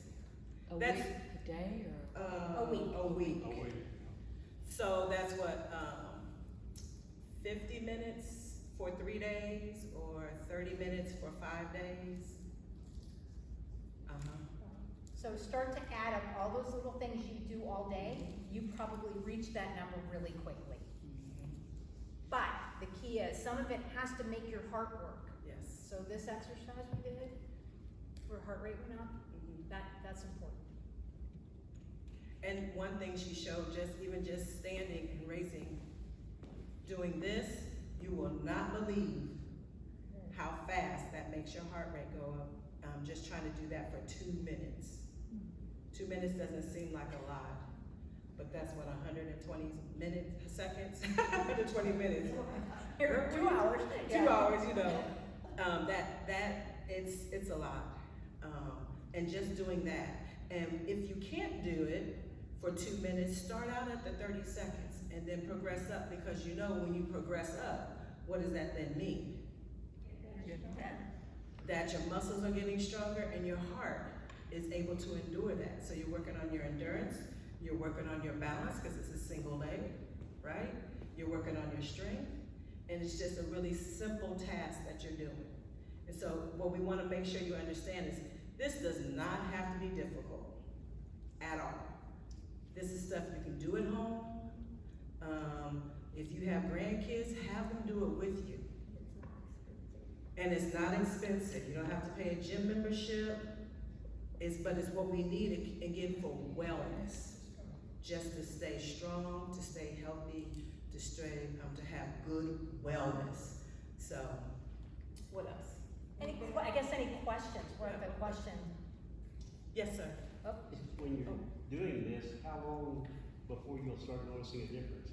A That's- week, a day, or? A week. A week. Oh, wait. So that's what, 50 minutes for 3 days or 30 minutes for 5 days? So start to add up all those little things you do all day, you probably reach that number really quickly. But the key is, some of it has to make your heart work. Yes. So this exercise we did, where heart rate went up, that's important. And one thing she showed, just standing and raising, doing this, you will not believe how fast that makes your heart rate go up. Just trying to do that for 2 minutes. 2 minutes doesn't seem like a lot, but that's what, 120 seconds? 120 minutes. Here, 2 hours. 2 hours, you know. It's a lot. And just doing that. And if you can't do it for 2 minutes, start out at the 30 seconds and then progress up, because you know when you progress up, what does that then mean? That your muscles are getting stronger and your heart is able to endure that. So you're working on your endurance, you're working on your balance, because it's a single leg, right? You're working on your strength, and it's just a really simple task that you're doing. And so what we want to make sure you understand is, this does not have to be difficult at all. This is stuff you can do at home. If you have grandkids, have them do it with you. And it's not expensive. You don't have to pay a gym membership. But it's what we need, again, for wellness. Just to stay strong, to stay healthy, to have good wellness. So, what else? Any questions? What are the questions? Yes, sir. Oh, When you're doing this, how long before you'll start noticing a difference?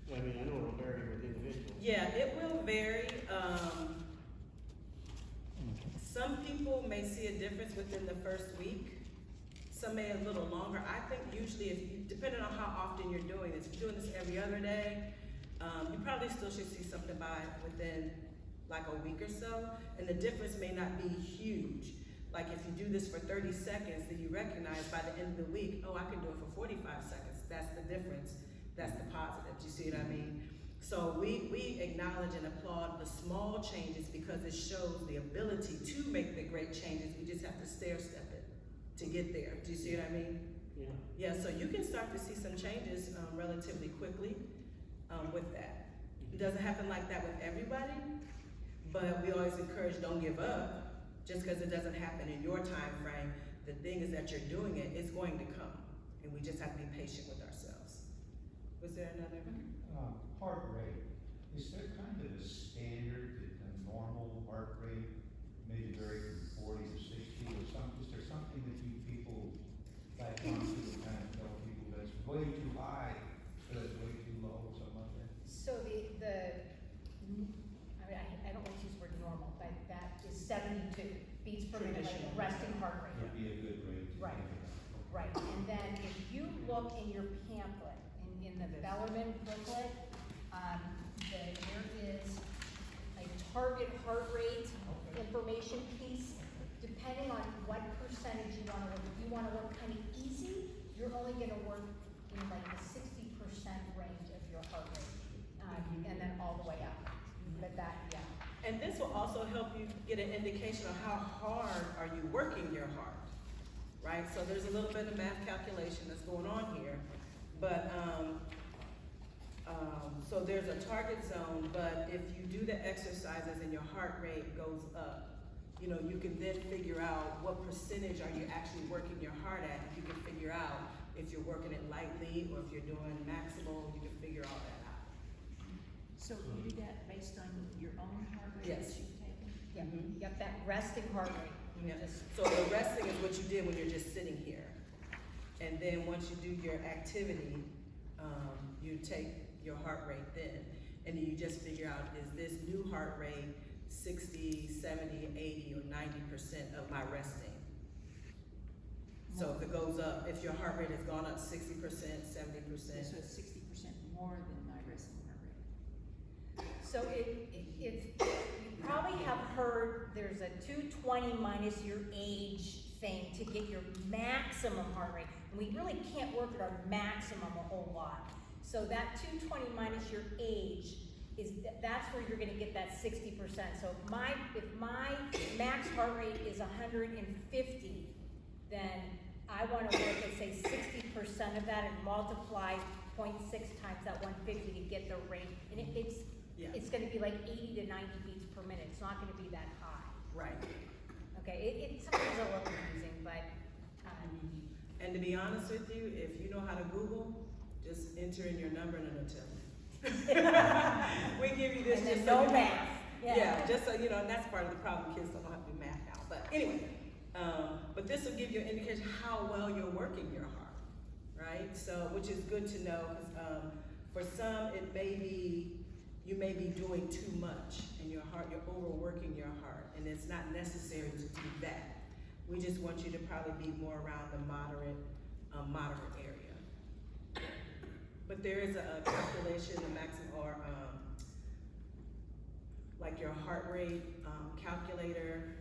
I mean, I know it'll vary with individuals. Yeah, it will vary. Some people may see a difference within the first week. Some may a little longer. I think usually, depending on how often you're doing this, if you're doing this every other day, you probably still should see something within like a week or so. And the difference may not be huge. Like if you do this for 30 seconds, then you recognize by the end of the week, oh, I can do it for 45 seconds. That's the difference. That's the positive. Do you see what I mean? So we acknowledge and applaud the small changes, because it shows the ability to make the great changes. We just have to stair-step it to get there. Do you see what I mean? Yeah. Yeah, so you can start to see some changes relatively quickly with that. It doesn't happen like that with everybody, but we always encourage, don't give up just because it doesn't happen in your time frame. The thing is that you're doing it, it's going to come, and we just have to be patient with ourselves. Was there another? Heart rate, is there kind of a standard, a normal heart rate, maybe vary from 40 to 60 or something? Is there something that you people, like people kind of tell people that's way too high, or that's way too low, or something like that? so I mean, I don't want to use the word normal, but that is 72 beats per minute, like a resting heart rate. Would be a good rate. to Right. think about. Right, and then if you look in your pamphlet, in the Bellarmine booklet, there is a target heart rate information piece. Depending on what percentage you wanna work, if you wanna work kind of easy, you're only gonna work in like the 60% range of your heart rate, and then all the way up. But yeah. And this will also help you get an indication of how hard are you working your heart, right? So there's a little bit of math calculation that's going on here, but so there's a target zone, but if you do the exercises and your heart rate goes up, you know, you can then figure out what percentage are you actually working your heart at. You can figure out if you're working it lightly or if you're doing maximal, you can figure all that out. So you do that based on your own heart rate that Yes. you've taken? Yeah, you got that resting heart rate. You Yeah. just- So the resting is what you did when you're just sitting here. And then once you do your activity, you take your heart rate then. And then you just figure out, is this new heart rate 60, 70, 80, or 90% of my resting? So if it goes up, if your heart rate has gone up 60%, 70%. So it's 60% more than my resting heart rate. So you probably have heard there's a 220 minus your age thing to get your maximum heart rate. And we really can't work at our maximum a whole lot. So that 220 minus your age that's where you're gonna get that 60%. So if my max heart rate is 150, then I wanna work at say 60% of that and multiply 0.6 times that 150 to get the rate. And it's gonna be like 80 to 90 beats per minute. It's not gonna be that high. Right. Okay, it's sometimes a little confusing, but, And to be honest with you, if you know how to Google, just enter in your number and it'll tell you. We give you this and just then so no you math. Yeah, just so you know, and that's part of the problem. Kids don't know how to do math now. But anyway, but this will give you an indication how well you're working your heart, right? So, which is good to know, because for some, it may be, you may be doing too much in your heart, you're overworking your heart, and it's not necessary to do that. We just want you to probably be more around the moderate area. But there is a calculation, a maximum, or like your heart rate calculator,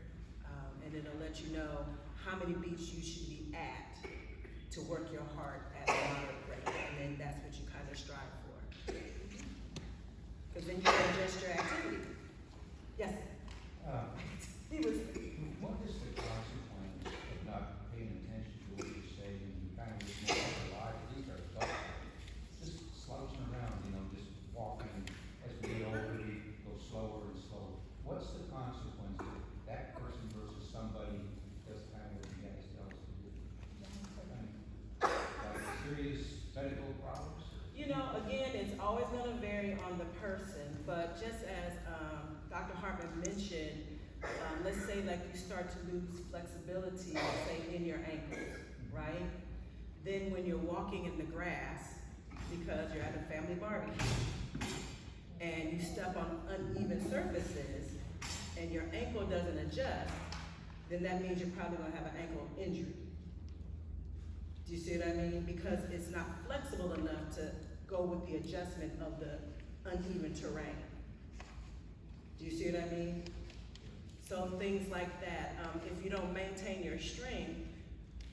and it'll let you know how many beats you should be at to work your heart at a moderate rate, and then that's what you kind of strive for. Because then you can adjust your activity. Yes? He was. What is the consequence of not paying attention to what you say and you kind of just make up a lie? These are adults, just slouching around, you know, just walking. As we get older, we go slower and slower. What's the consequence of that person versus somebody does kind of what you guys tell us to do? Like serious medical problems? You know, again, it's always going to vary on the person, but just as Dr. Hartmann mentioned, let's say like you start to lose flexibility, say in your ankles, right? Then when you're walking in the grass, because you're at a family barbecue, and you step on uneven surfaces, and your ankle doesn't adjust, then that means you're probably gonna have an ankle injury. Do you see what I mean? Because it's not flexible enough to go with the adjustment of the uneven terrain. Do you see what I mean? So things like that, if you don't maintain your strength,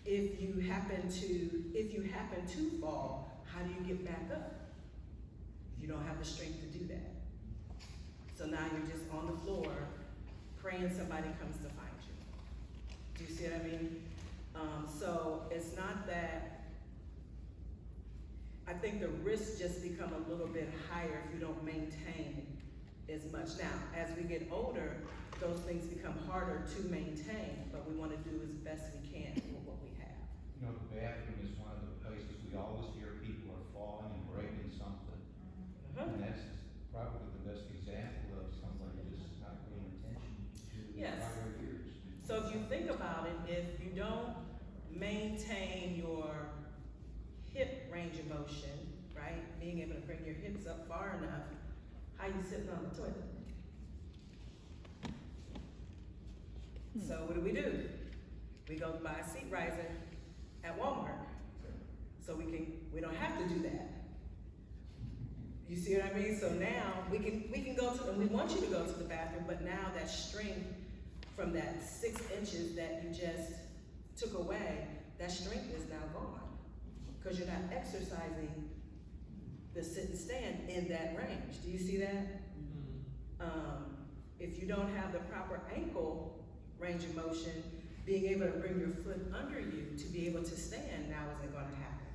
if you happen to fall, how do you get back up? You don't have the strength to do that. So now you're just on the floor praying somebody comes to find you. Do you see what I mean? So it's not that, I think the risks just become a little bit higher if you don't maintain as much. Now, as we get older, those things become harder to maintain, but we want to do as best we can with what we have. You know, the bathroom is one of the places we always hear people are falling and breaking something. And that's probably the best example of somebody just not paying attention to Yes. prior years. So if you think about it, if you don't maintain your hip range of motion, right, being able to bring your hips up far enough, how you sitting on the toilet? So what do? We go buy a seat riser at Walmart. So we don't have to do that. You see what I mean? So now we can go to, and we want you to go to the bathroom, but now that strength from that 6 inches that you just took away, that strength is now gone. Because you're not exercising the sit and stand in that range. Do you see that? If you don't have the proper ankle range of motion, being able to bring your foot under you to be able to stand now isn't going to happen.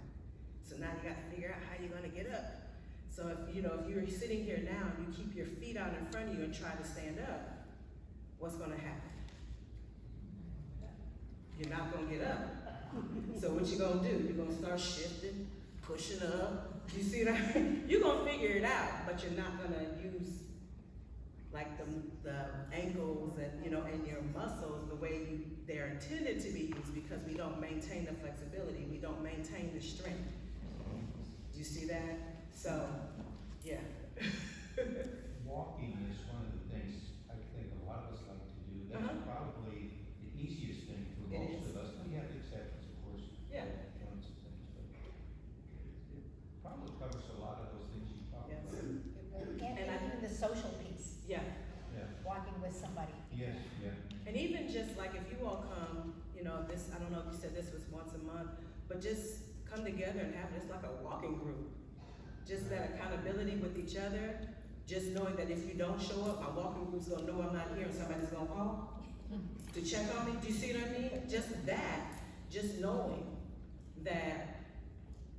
So now you got to figure out how you're going to get up. So if you're sitting here now and you keep your feet out in front of you and try to stand up, what's going to happen? you're not gonna get up. So what you gonna do? You're gonna start shifting, pushing up. You see what I mean? You're gonna figure it out, but you're not gonna use like the ankles and, you know, and your muscles the way they're intended to be used, because we don't maintain the flexibility, we don't maintain the strength. Do you see that? So, yeah. Walking is one of the things I think a lot of us like to do. That's probably the easiest thing for It most is. of us. We have exceptions, of course. Yeah. Joints and things, but it probably covers a lot of those things you talked Yes. about. And even the social piece, Yeah. Yeah. walking with somebody. Yes, yeah. And even just like if you all come, you know, this, I don't know if you said this was once a month, but just come together and have just like a walking group. Just that accountability with each other, just knowing that if you don't show up, my walking group's gonna know I'm not here and somebody's gonna call to check on me. Do you see what I mean? Just that, just knowing that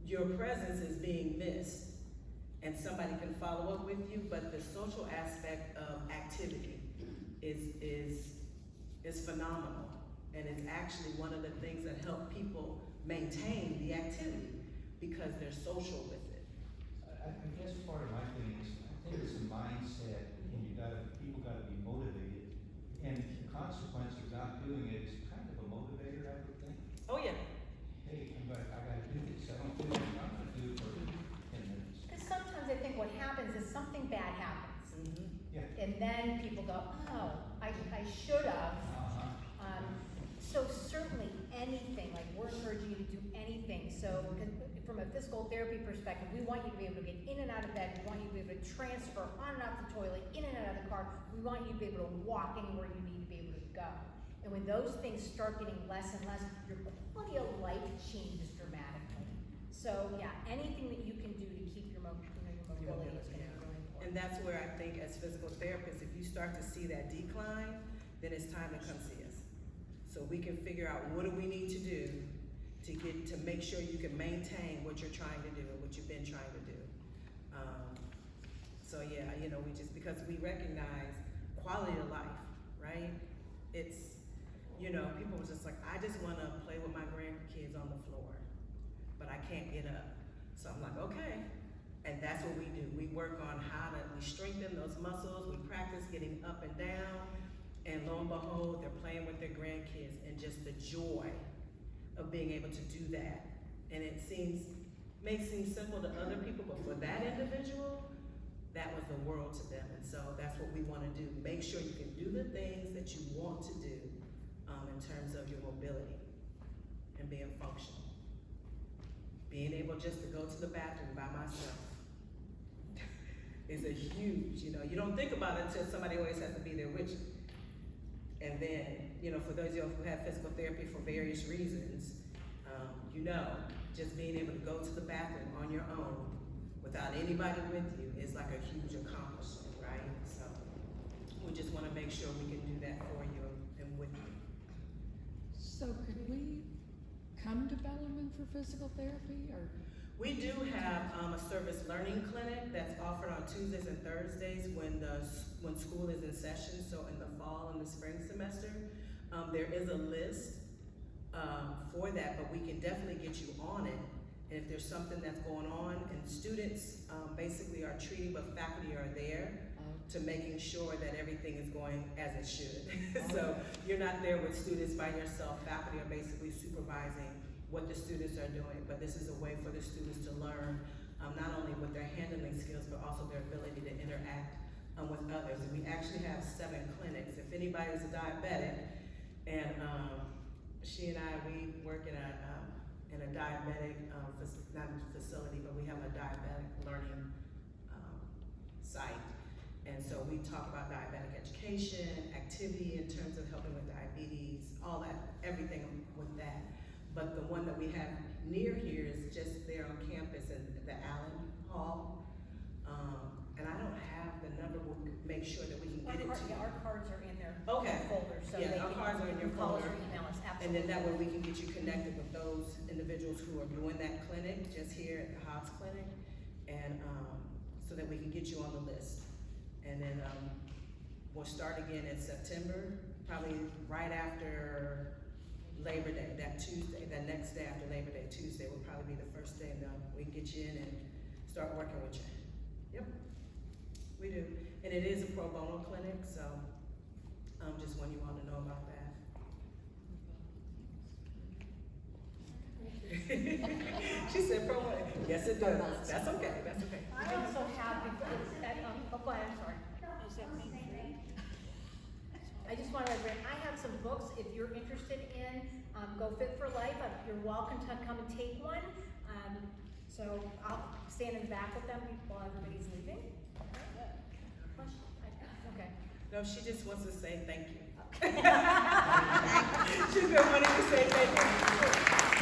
your presence is being missed and somebody can follow up with you, but the social aspect of activity is phenomenal. And it's actually one of the things that help people maintain the activity because they're social with it. I guess part of my thing is, I think it's a mindset, and people gotta be motivated. And the consequence of not doing it is kind of a motivator, I would think. Oh, yeah. Hey, I gotta do this, I don't do it, I'm gonna do it for 10 minutes. Because sometimes I think what happens is something bad happens. Yeah. And then people go, oh, I should have. So certainly anything, like we're encouraging you to do anything. So from a physical therapy perspective, we want you to be able to get in and out of bed. We want you to be able to transfer on and off the toilet, in and out of the car. We want you to be able to walk anywhere you need to be able to go. And when those things start getting less and less, your quality of life changes dramatically. So yeah, anything that you can do to keep your mobility is going to be really important. And that's where I think as physical therapists, if you start to see that decline, then it's time to come see us. So we can figure out what do we need to do to make sure you can maintain what you're trying to do and what you've been trying to do. So yeah, you know, because we recognize quality of life, right? It's, you know, people were just like, I just wanna play with my grandkids on the floor, but I can't get up. So I'm like, okay. And that's what we do. We work on we strengthen those muscles, we practice getting up and down, and lo and behold, they're playing with their grandkids, and just the joy of being able to do that. And it may seem simple to other people, but for that individual, that was the world to them. And so that's what we wanna do. Make sure you can do the things that you want to do in terms of your mobility and being functional. Being able just to go to the bathroom by myself is a huge, you know, you don't think about it until somebody always has to be there with you. And then, you know, for those of you who have physical therapy for various reasons, you know, just being able to go to the bathroom on your own without anybody with you is like a huge accomplishment, right? So we just wanna make sure we can do that for you and with you. So could we come to Bellarmine for physical therapy, or? We do have a service learning clinic that's offered on Tuesdays and Thursdays when school is in session, so in the fall and the spring semester. There is a list for that, but we can definitely get you on it. And if there's something that's going on, and students basically are treating, but faculty are there to making sure that everything is going as it should. So you're not there with students by yourself. Faculty are basically supervising what the students are doing, but this is a way for the students to learn not only with their handling skills, but also their ability to interact with others. And we actually have 7 clinics. If anybody is a diabetic, and she and I, we work in a diabetic, not facility, but we have a diabetic learning site. And so we talk about diabetic education, activity in terms of helping with diabetes, all that, everything with that. But the one that we have near here is just there on campus in the Allen Hall. And I don't have the number, we'll make sure that we can get it to you. Our cards are in their Okay. folder, so Yeah, they our cards are in your call us folder. or email us, And then absolutely. that way we can get you connected with those individuals who are doing that clinic, just here at the Hobbs Clinic. And so that we can get you on the list. And then we'll start again in September, probably right after Labor Day, that Tuesday, that next day after Labor Day, Tuesday will probably be the first day, and we can get you in and start working with you. Yep, we do. And it is a pro bono clinic, so, just want you all to know about that. She said pro bono, yes it does, that's okay, that's okay. I also have, oh, go ahead, I'm sorry. I just wanted to bring, I have some books, if you're interested in, Go Fit for Life, you're welcome to come and take one. So I'll stand in the back with them while everybody's leaving. Question? Okay. No, she just wants to say thank you. She's been wanting to say thank you.